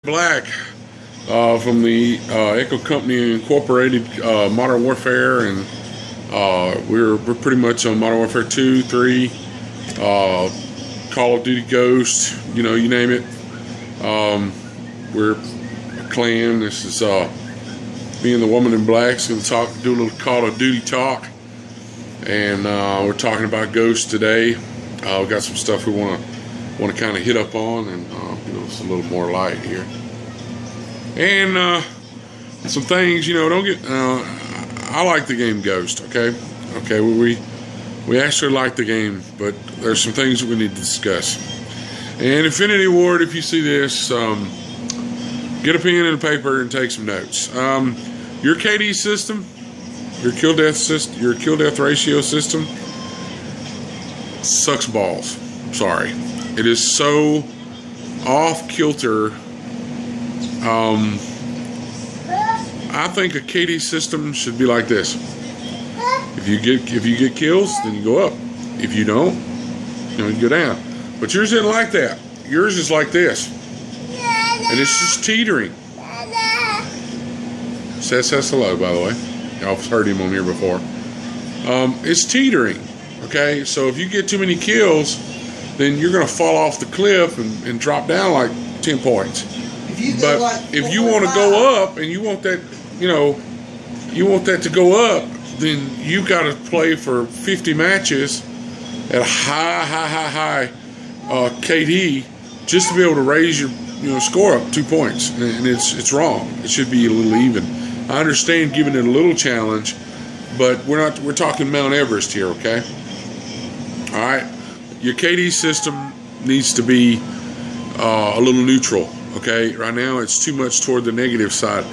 Black from the Echo Company Incorporated Modern Warfare, and we're pretty much on Modern Warfare 2, 3, Call of Duty Ghost, you name it. We're a clan. This is me and the woman in black's going to do a little Call of Duty talk, and we're talking about Ghost today. We've got some stuff we want to kind of hit up on, and it's a little more light here. And some things, don't get. I like the game Ghost. Okay. We actually like the game, but there's some things that we need to discuss. And Infinity Ward, if you see this, get a pen and a paper and take some notes. Your KD system, your kill death ratio system, sucks balls. I'm sorry, it is so off kilter. I think a KD system should be like this. If you get kills, then you go up. If you don't, you go down. But yours isn't like that. Yours is like this, and it's just teetering. Says hello, by the way. Y'all heard him on here before. It's teetering. Okay, so if you get too many kills, then you're going to fall off the cliff and drop down like 10 points. But if you want to go up and you want that, you want that to go up, then you got to play for 50 matches at a high KD just to be able to raise your score up 2 points, and it's wrong. It should be a little even. I understand giving it a little challenge, but we're talking Mount Everest here, okay? All right, your KD system needs to be a little neutral. Okay, right now it's too much toward the negative side.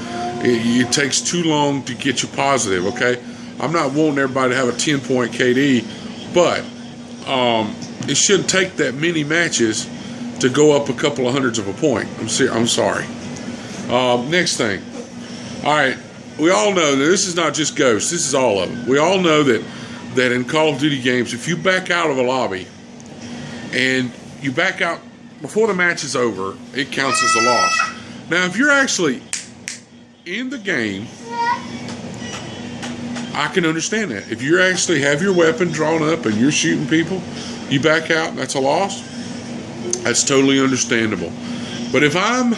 It takes too long to get you positive. Okay, I'm not wanting everybody to have a 10-point KD, but it shouldn't take that many matches to go up a couple of hundreds of a point. I'm sorry. Next thing. All right, we all know that this is not just Ghost. This is all of them. We all know that in Call of Duty games, if you back out of a lobby and you back out before the match is over, it counts as a loss. Now, if you're actually in the game, I can understand that. If you actually have your weapon drawn up and you're shooting people, you back out and that's a loss, that's totally understandable. But if I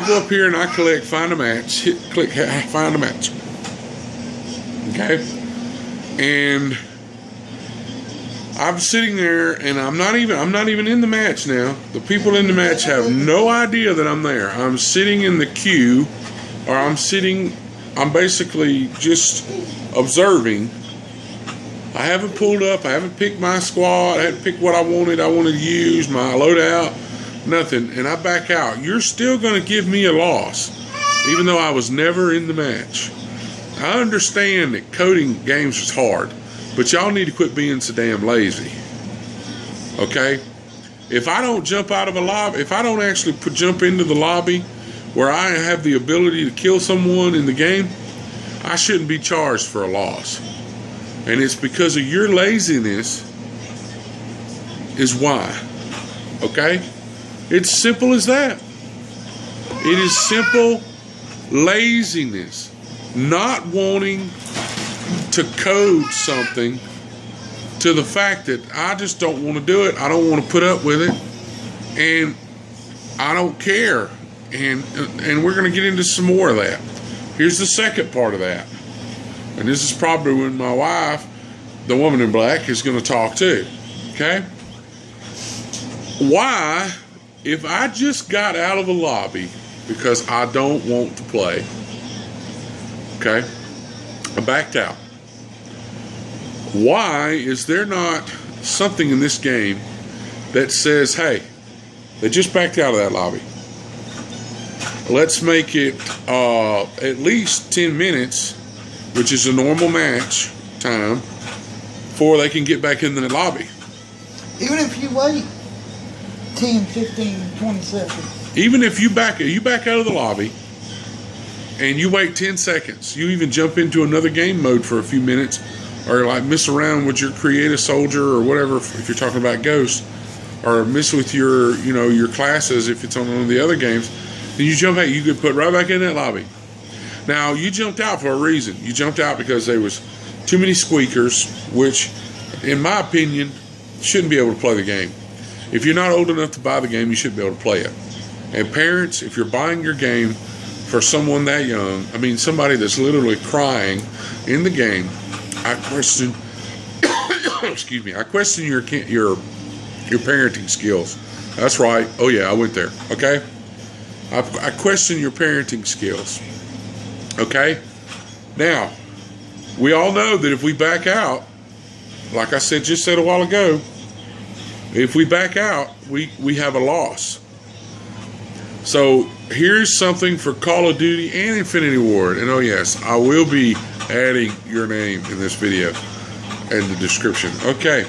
go up here and I find a match, click find a match. Okay? And I'm sitting there, and I'm not even in the match now. The people in the match have no idea that I'm there. I'm sitting in the queue, or I'm basically just observing. I haven't pulled up. I haven't picked my squad. I haven't picked what I wanted to use, my loadout, nothing. And I back out. You're still going to give me a loss, even though I was never in the match. I understand that coding games is hard, but y'all need to quit being so damn lazy. Okay? If I don't jump out of a lobby, if I don't actually jump into the lobby where I have the ability to kill someone in the game, I shouldn't be charged for a loss. And it's because of your laziness is why. Okay? It's simple as that. It is simple laziness. Not wanting to code something to the fact that I just don't want to do it. I don't want to put up with it, and I don't care. And we're going to get into some more of that. Here's the second part of that, and this is probably when my wife, the woman in black, is going to talk too. Okay? Why, if I just got out of a lobby because I don't want to play, okay, I backed out. Why is there not something in this game that says, hey, they just backed out of that lobby. Let's make it at least 10 minutes, which is a normal match time, before they can get back in the lobby. Even if you wait 10, 15, 20 seconds. Even if you back out of the lobby and you wait 10 seconds, you even jump into another game mode for a few minutes, or like mess around with your create a soldier or whatever if you're talking about Ghost, or mess with your your classes if it's on one of the other games, Then you jump out, you get put right back in that lobby. Now, you jumped out for a reason. You jumped out because there was too many squeakers, which, in my opinion, shouldn't be able to play the game. If you're not old enough to buy the game, you shouldn't be able to play it. And parents, if you're buying your game for someone that young, I mean somebody that's literally crying in the game, I question excuse me, I question your parenting skills. That's right. Oh yeah, I went there. Okay? I question your parenting skills. Okay? Now, we all know that if we back out, like I just said a while ago, if we back out, we have a loss. So here's something for Call of Duty and Infinity Ward. And oh yes, I will be adding your name in this video in the description. Okay.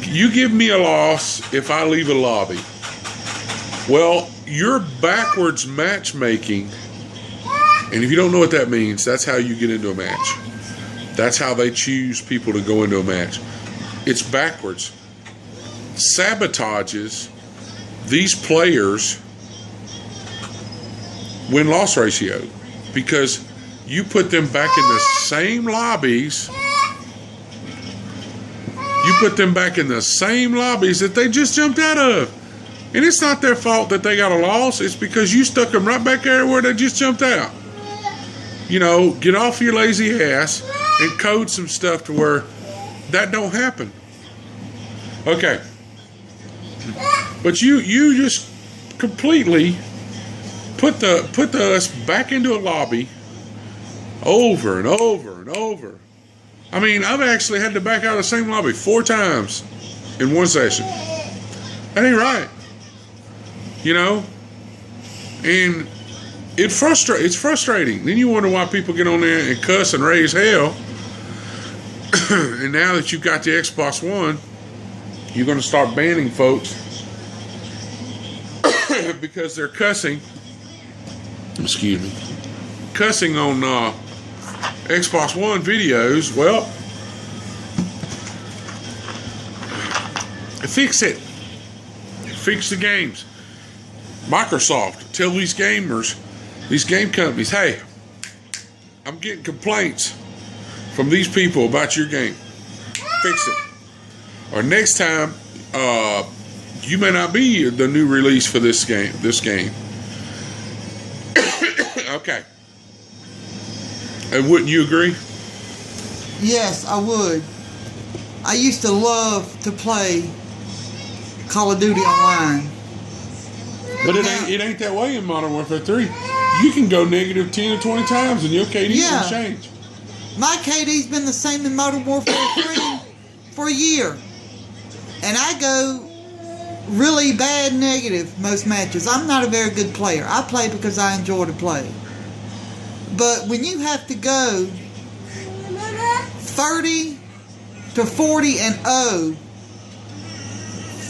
You give me a loss if I leave a lobby. Well, you're backwards matchmaking. And if you don't know what that means, that's how you get into a match. That's how they choose people to go into a match. It's backwards. Sabotages these players' win-loss ratio because you put them back in the same lobbies. You put them back in the same lobbies that they just jumped out of. And it's not their fault that they got a loss. It's because you stuck them right back there where they just jumped out. You know, get off your lazy ass and code some stuff to where that don't happen. Okay. But you just completely put us back into a lobby over and over and over. I mean, I've actually had to back out of the same lobby 4 times in one session. That ain't right. You know? And it's frustrating. Then you wonder why people get on there and cuss and raise hell. And now that you've got the Xbox One, you're going to start banning folks because they're cussing. Excuse me. Cussing on Xbox One videos. Well, fix it. Fix the games. Microsoft, tell these gamers, these game companies, hey, I'm getting complaints from these people about your game. Fix it. Or next time, you may not be the new release for this game. Okay. And wouldn't you agree? Yes, I would. I used to love to play Call of Duty Online. But it ain't that way in Modern Warfare 3. You can go negative 10 or 20 times and your KD won't change. My KD's been the same in Modern Warfare 3 for a year. And I go really bad negative most matches. I'm not a very good player. I play because I enjoy to play. But when you have to go 30 to 40 and 0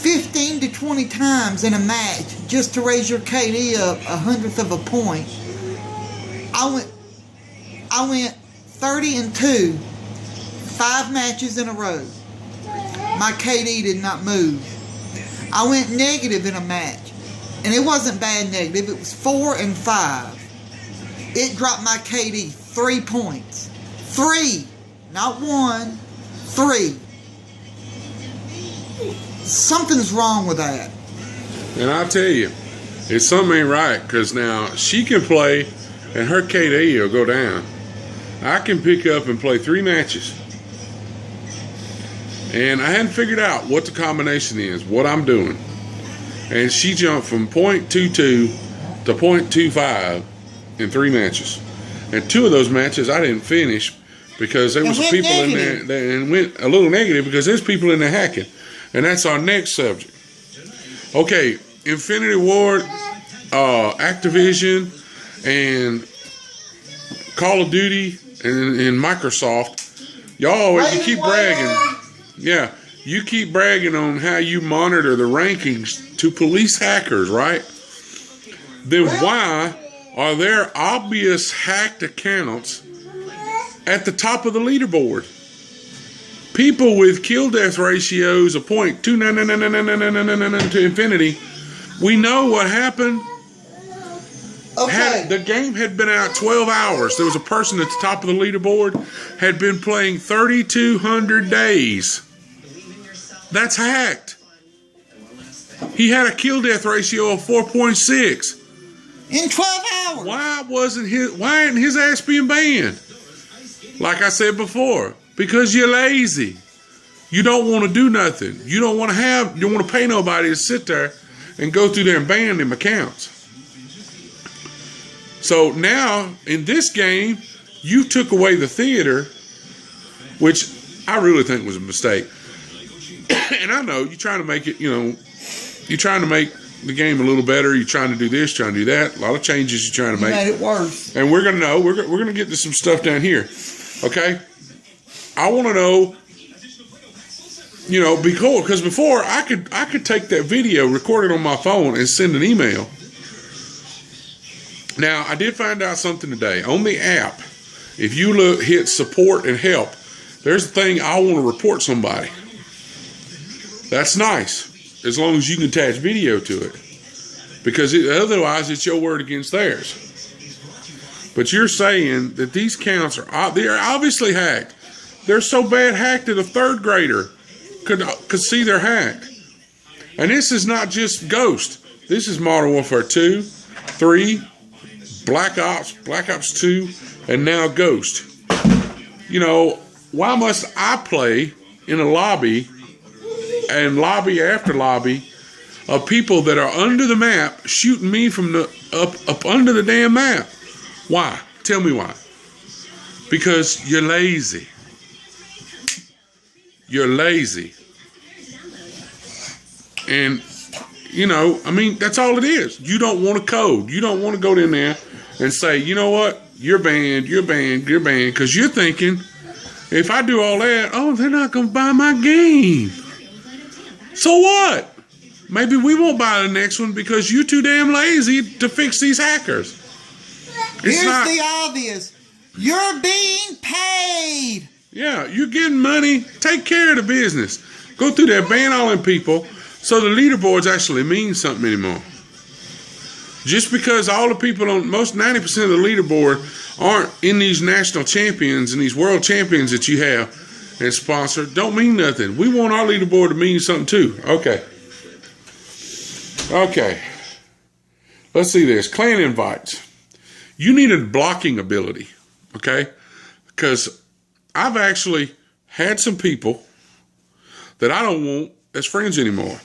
15 to 20 times in a match just to raise your KD up 1/100th of a point, I went 30 and 2 5 matches in a row. My KD did not move. I went negative in a match, and it wasn't bad negative. It was 4 and 5. It dropped my KD 3 points. 3, not 1, 3. Something's wrong with that. And I'll tell you, it's something ain't right, because now she can play and her KD will go down. I can pick up and play 3 matches. And I hadn't figured out what the combination is, what I'm doing. And she jumped from .22 to .25 in 3 matches. And 2 of those matches I didn't finish because there was people negative in there and went a little negative because there's people in there hacking. And that's our next subject. Okay, Infinity Ward, Activision, and Call of Duty, and Microsoft. Y'all, you keep bragging. Yeah, you keep bragging on how you monitor the rankings to police hackers, right? Then why are there obvious hacked accounts at the top of the leaderboard? People with kill death ratios of .2999999 to infinity. We know what happened. Okay. The game had been out 12 hours. There was a person at the top of the leaderboard had been playing 3,200 days. That's hacked. He had a kill-death ratio of 4.6. In 12 hours. Why isn't his ass being banned? Like I said before, because you're lazy. You don't want to do nothing. You don't want to pay nobody to sit there and go through there and ban them accounts. So now, in this game, you took away the theater, which I really think was a mistake. And I know you're trying to make it, you're trying to make the game a little better. You're trying to do this, trying to do that. A lot of changes you're trying to make. You made it worse. And we're going to get to some stuff down here. Okay? I want to know, because before I could take that video, record it on my phone, and send an email. Now, I did find out something today. On the app, if you hit support and help, there's a thing, I want to report somebody. That's nice, as long as you can attach video to it. Because otherwise, it's your word against theirs. But you're saying that these counts they're obviously hacked. They're so bad hacked that a third grader could see they're hacked. And this is not just Ghost. This is Modern Warfare 2, 3, Black Ops 2, and now Ghost. Why must I play in a lobby and lobby after lobby of people that are under the map shooting me from the up under the damn map? Why? Tell me why. Because you're lazy. You're lazy. And, that's all it is. You don't want to code. You don't want to go in there and say, you know what? You're banned, you're banned, you're banned. Because you're thinking, if I do all that, they're not going to buy my game. So what? Maybe we won't buy the next one because you're too damn lazy to fix these hackers. Here's the obvious. You're being paid. Yeah, you're getting money. Take care of the business. Go through there, ban all them people so the leaderboards actually mean something anymore. Just because all the people on most 90% of the leaderboard aren't in these national champions and these world champions that you have and sponsor, don't mean nothing. We want our leaderboard to mean something too. Okay. Let's see this. Clan invites. You need a blocking ability, okay? Because I've actually had some people that I don't want as friends anymore.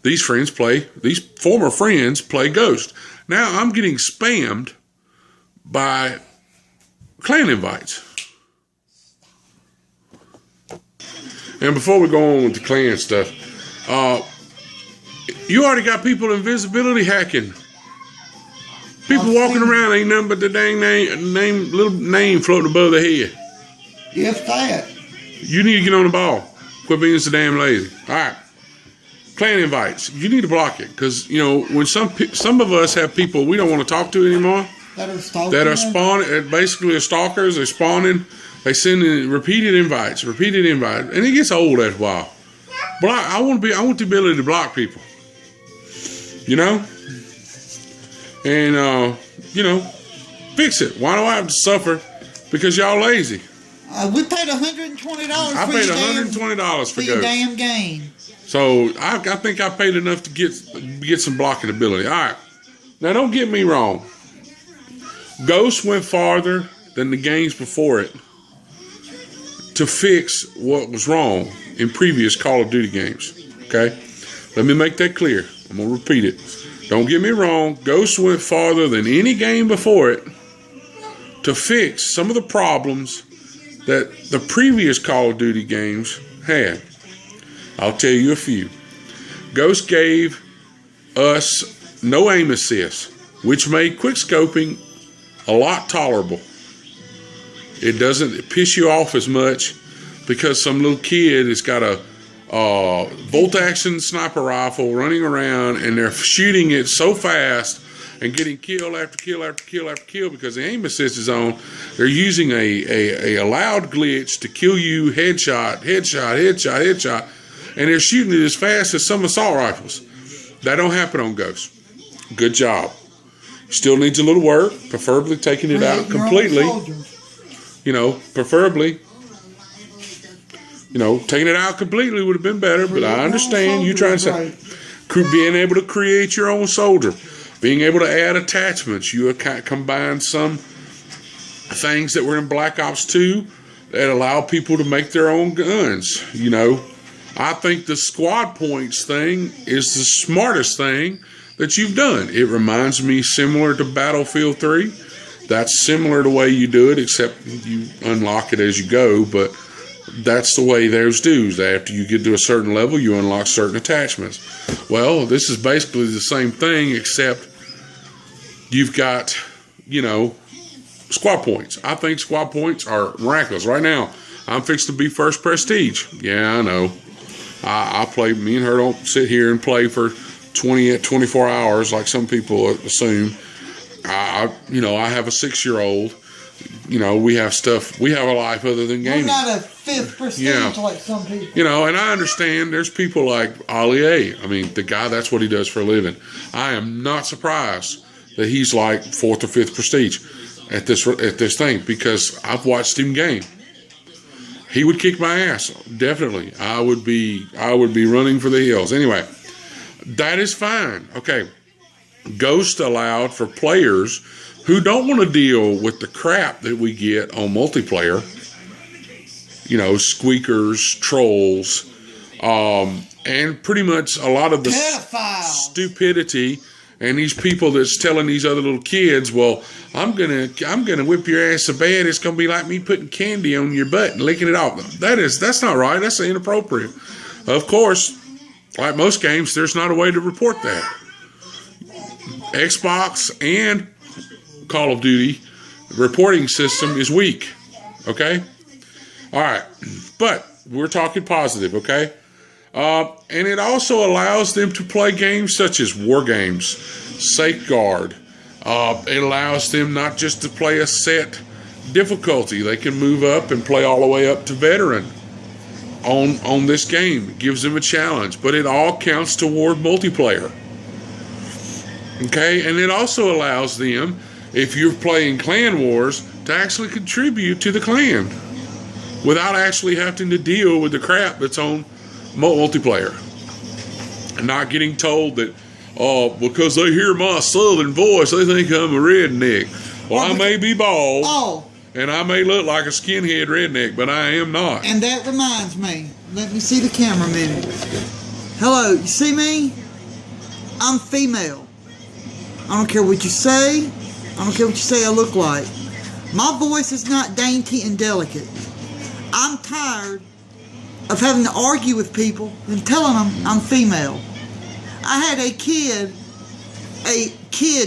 These former friends play Ghost. Now I'm getting spammed by clan invites. And before we go on with the clan stuff, you already got people invisibility hacking. People walking around ain't nothing but the dang little name floating above their head. If that. You need to get on the ball. Quit being so damn lazy. All right. Clan invites. You need to block it because, when some of us have people we don't want to talk to anymore that are spawning, basically stalkers, they're spawning, they send in repeated invites, and it gets old after a while. I want the ability to block people. And, fix it. Why do I have to suffer because y'all lazy? We paid $120 I paid $120 for your damn game. So I think I paid enough to get some blocking ability. All right. Now, don't get me wrong. Ghost went farther than the games before it to fix what was wrong in previous Call of Duty games. Okay? Let me make that clear. I'm going to repeat it. Don't get me wrong. Ghost went farther than any game before it to fix some of the problems that the previous Call of Duty games had. I'll tell you a few. Ghost gave us no aim assist, which made quickscoping a lot tolerable. It doesn't piss you off as much because some little kid has got a bolt-action sniper rifle running around and they're shooting it so fast and getting kill after kill after kill after kill because the aim assist is on. They're using a allowed glitch to kill you headshot, and they're shooting it as fast as some assault rifles. That don't happen on Ghost. Good job. Still needs a little work, preferably taking it out completely. Preferably, taking it out completely would have been better, but I understand you trying to say, being able to create your own soldier, being able to add attachments. You combine some things that were in Black Ops 2 that allow people to make their own guns. I think the squad points thing is the smartest thing that you've done. It reminds me similar to Battlefield 3. That's similar to the way you do it, except you unlock it as you go, but that's the way theirs do. After you get to a certain level, you unlock certain attachments. Well, this is basically the same thing, except you've got, squad points. I think squad points are miraculous. Right now, I'm fixed to be first prestige. Yeah, I know. I play, me and her don't sit here and play for 24 hours like some people assume. I have a 6-year-old. We have stuff. We have a life other than gaming. We're not a 5th prestige like some people. And I understand there's people like Ali A. I mean, the guy, that's what he does for a living. I am not surprised that he's like 4th or 5th prestige at this thing, because I've watched him game. He would kick my ass, definitely. I would be running for the hills. Anyway, that is fine. Okay, Ghost allowed for players who don't want to deal with the crap that we get on multiplayer. Squeakers, trolls, and pretty much a lot of the stupidity. And these people that's telling these other little kids, well, I'm gonna whip your ass so bad it's gonna be like me putting candy on your butt and licking it off. That's not right. That's inappropriate. Of course, like most games, there's not a way to report that. Xbox and Call of Duty reporting system is weak. Okay? All right. But we're talking positive, okay? And it also allows them to play games such as war games, Safeguard. It allows them not just to play a set difficulty. They can move up and play all the way up to veteran on this game. It gives them a challenge, but it all counts toward multiplayer. Okay? And it also allows them, if you're playing clan wars, to actually contribute to the clan without actually having to deal with the crap that's on multiplayer, and not getting told that, because they hear my southern voice, they think I'm a redneck. Well, I may be bald, and I may look like a skinhead redneck, but I am not. And that reminds me, let me see the camera a minute. Hello, you see me? I'm female. I don't care what you say. I don't care what you say I look like. My voice is not dainty and delicate. I'm tired of having to argue with people and telling them I'm female. I had a kid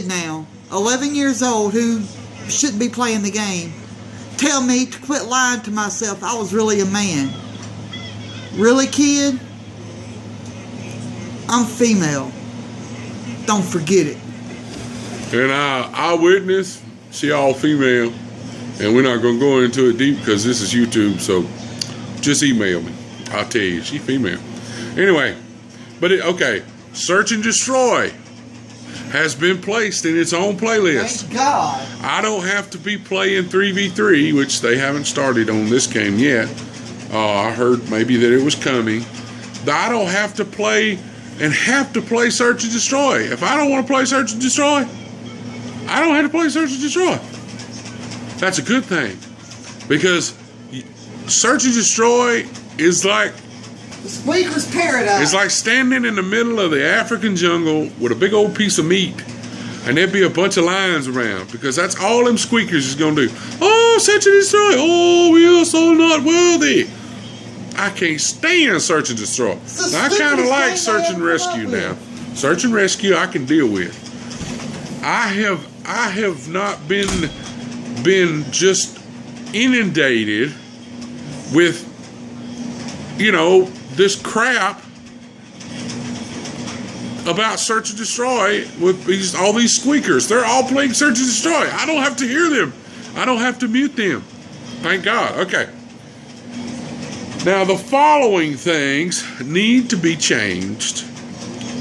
now, 11 years old, who shouldn't be playing the game, tell me to quit lying to myself I was really a man. Really, kid? I'm female. Don't forget it. And I witness, she all female, and we're not going to go into it deep because this is YouTube, so just email me. I'll tell you, she female. Anyway, okay, Search and Destroy has been placed in its own playlist. Thank God. I don't have to be playing 3v3, which they haven't started on this game yet. I heard maybe that it was coming. I don't have to play Search and Destroy. If I don't want to play Search and Destroy, I don't have to play Search and Destroy. That's a good thing, because Search and Destroy is like the Squeaker's paradise. It's like standing in the middle of the African jungle with a big old piece of meat, and there'd be a bunch of lions around, because that's all them squeakers is going to do. Oh, Search and Destroy. Oh, we are so not worthy. I can't stand Search and Destroy. Now, I kind of like Search and Rescue now. Search and Rescue I can deal with. I have not been just inundated with, this crap about Search and Destroy with all these squeakers. They're all playing Search and Destroy. I don't have to hear them. I don't have to mute them. Thank God. Okay. Now, the following things need to be changed,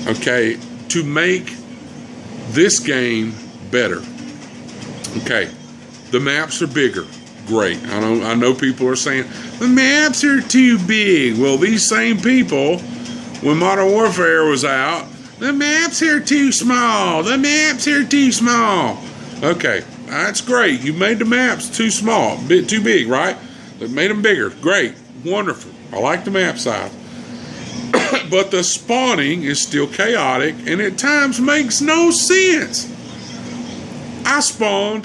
okay, to make this game better. Okay, the maps are bigger. Great. I know people are saying the maps are too big. Well, these same people, when Modern Warfare was out, the maps are too small. The maps are too small. Okay, that's great. You made the maps too small, bit too big, right? They made them bigger. Great, wonderful. I like the map size. But the spawning is still chaotic and at times makes no sense. I spawned.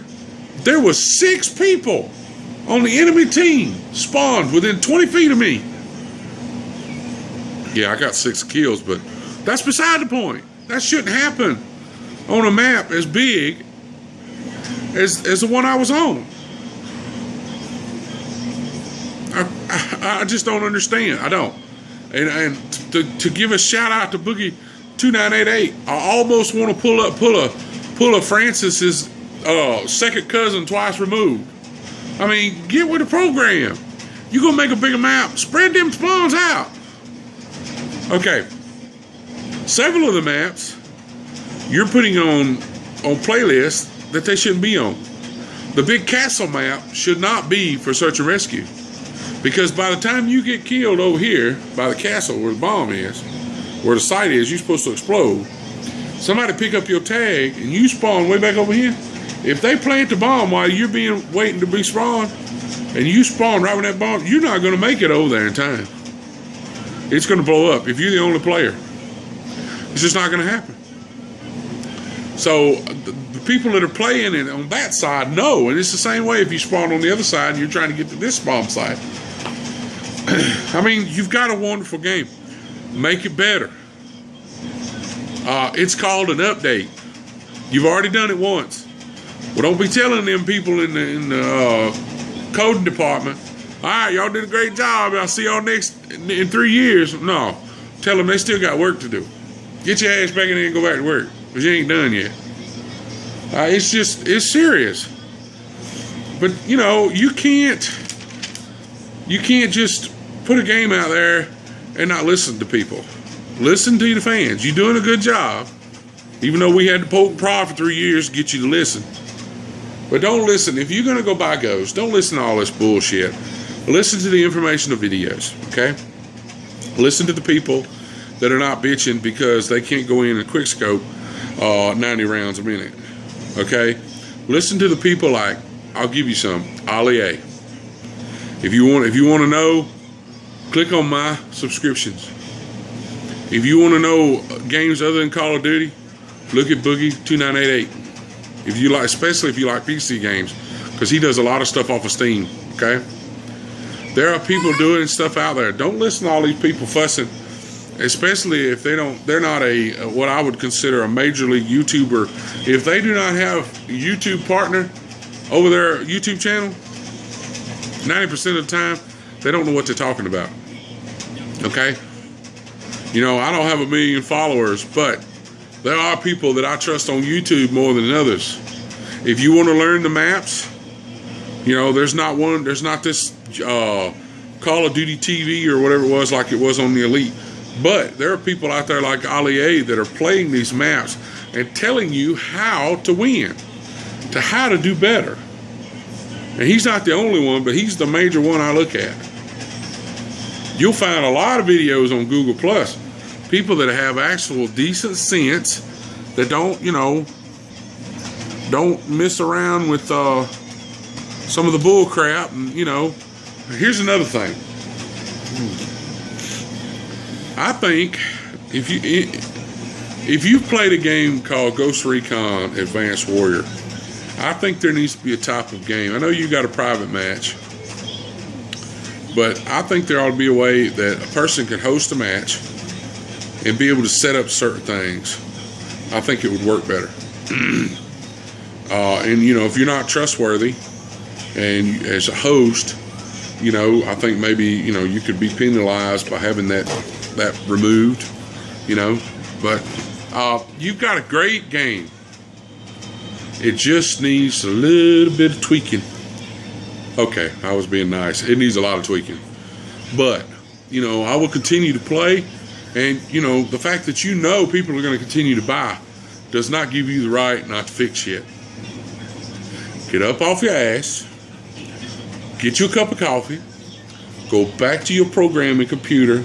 There was 6 people on the enemy team spawned within 20 feet of me. Yeah, I got 6 kills, but that's beside the point. That shouldn't happen on a map as big as the one I was on. I just don't understand. I don't. And to give a shout out to Boogie 2988, I almost want to pull a Francis's second cousin twice removed. I mean, get with the program. You gonna make a bigger map? Spread them spawns out. Okay. Several of the maps you're putting on playlists that they shouldn't be on. The big castle map should not be for search and rescue. Because by the time you get killed over here by the castle where the bomb is, where the site is, you're supposed to explode. Somebody pick up your tag and you spawn way back over here. If they plant the bomb while you're waiting to be spawned, and you spawn right with that bomb, you're not going to make it over there in time. It's going to blow up if you're the only player. It's just not going to happen. So the people that are playing it on that side know, and it's the same way if you spawn on the other side and you're trying to get to this spawn site. I mean, you've got a wonderful game. Make it better. It's called an update. You've already done it once. Well, don't be telling them people in the coding department, all right, y'all did a great job. I'll see y'all in 3 years. No, tell them they still got work to do. Get your ass back in there and go back to work, because you ain't done yet. It's serious. But you know, you can't just put a game out there and not listen to people. Listen to the fans. You're doing a good job, even though we had to poke and prod for 3 years to get you to listen. But don't listen. If you're going to go buy Ghost, don't listen to all this bullshit. Listen to the informational videos, okay? Listen to the people that are not bitching because they can't go in and quick scope 90 rounds a minute, okay? Listen to the people like, I'll give you some, Ali A. If you want to know, click on my subscriptions. If you want to know games other than Call of Duty, look at Boogie 2988. If you like, especially if you like PC games, because he does a lot of stuff off of Steam. Okay, there are people doing stuff out there. Don't listen to all these people fussing, especially if they're not a what I would consider a major league YouTuber. If they do not have a YouTube partner over their YouTube channel, 90% of the time they don't know what they're talking about. Okay, you know, I don't have 1 million followers, but there are people that I trust on YouTube more than others. If you want to learn the maps, you know, there's not this Call of Duty TV or whatever it was like it was on the Elite. But there are people out there like Ali A that are playing these maps and telling you how to win, how to do better. And he's not the only one, but he's the major one I look at. You'll find a lot of videos on Google Plus. People that have actual decent sense that don't mess around with some of the bull crap. And here's another thing. I think if you've played a game called Ghost Recon Advanced Warrior, I think there needs to be a type of game. I know you got a private match, but I think there ought to be a way that a person can host a match and be able to set up certain things. I think it would work better. And if you're not trustworthy and as a host, I think maybe you could be penalized by having that removed. But you've got a great game. It just needs a little bit of tweaking. Okay, I was being nice. It needs a lot of tweaking. But I will continue to play. And, the fact that people are going to continue to buy does not give you the right not to fix shit. Get up off your ass, get you a cup of coffee, go back to your programming computer,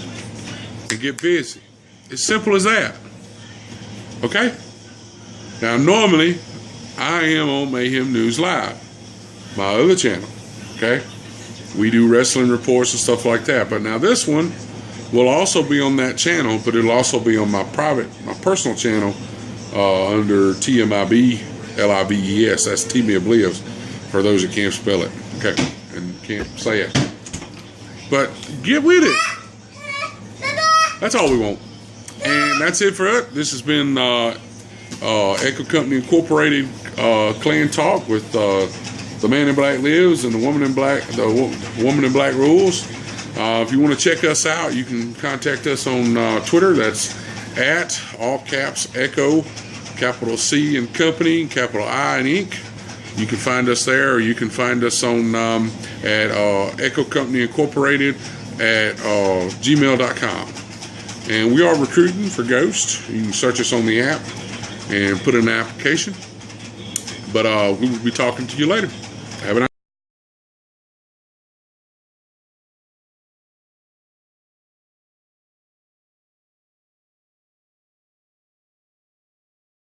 and get busy. It's simple as that. Okay? Now, normally, I am on Mayhem News Live, my other channel. Okay? We do wrestling reports and stuff like that. But now this one will also be on that channel, but it'll also be on my personal channel under TMIB LIVES. That's Timmy Oblivious, for those that can't spell it. Okay, and can't say it. But get with it. That's all we want. And that's it for it. This has been Echo Company Incorporated Clan Talk with the Man in Black Lives and the Woman in Black, Woman in Black Rules. If you want to check us out, you can contact us on Twitter. That's at all caps Echo, capital C and Company, capital I and Inc. You can find us there, or you can find us on at Echo Company Incorporated at gmail.com. And we are recruiting for Ghost. You can search us on the app and put in an application. But we will be talking to you later. Have a nice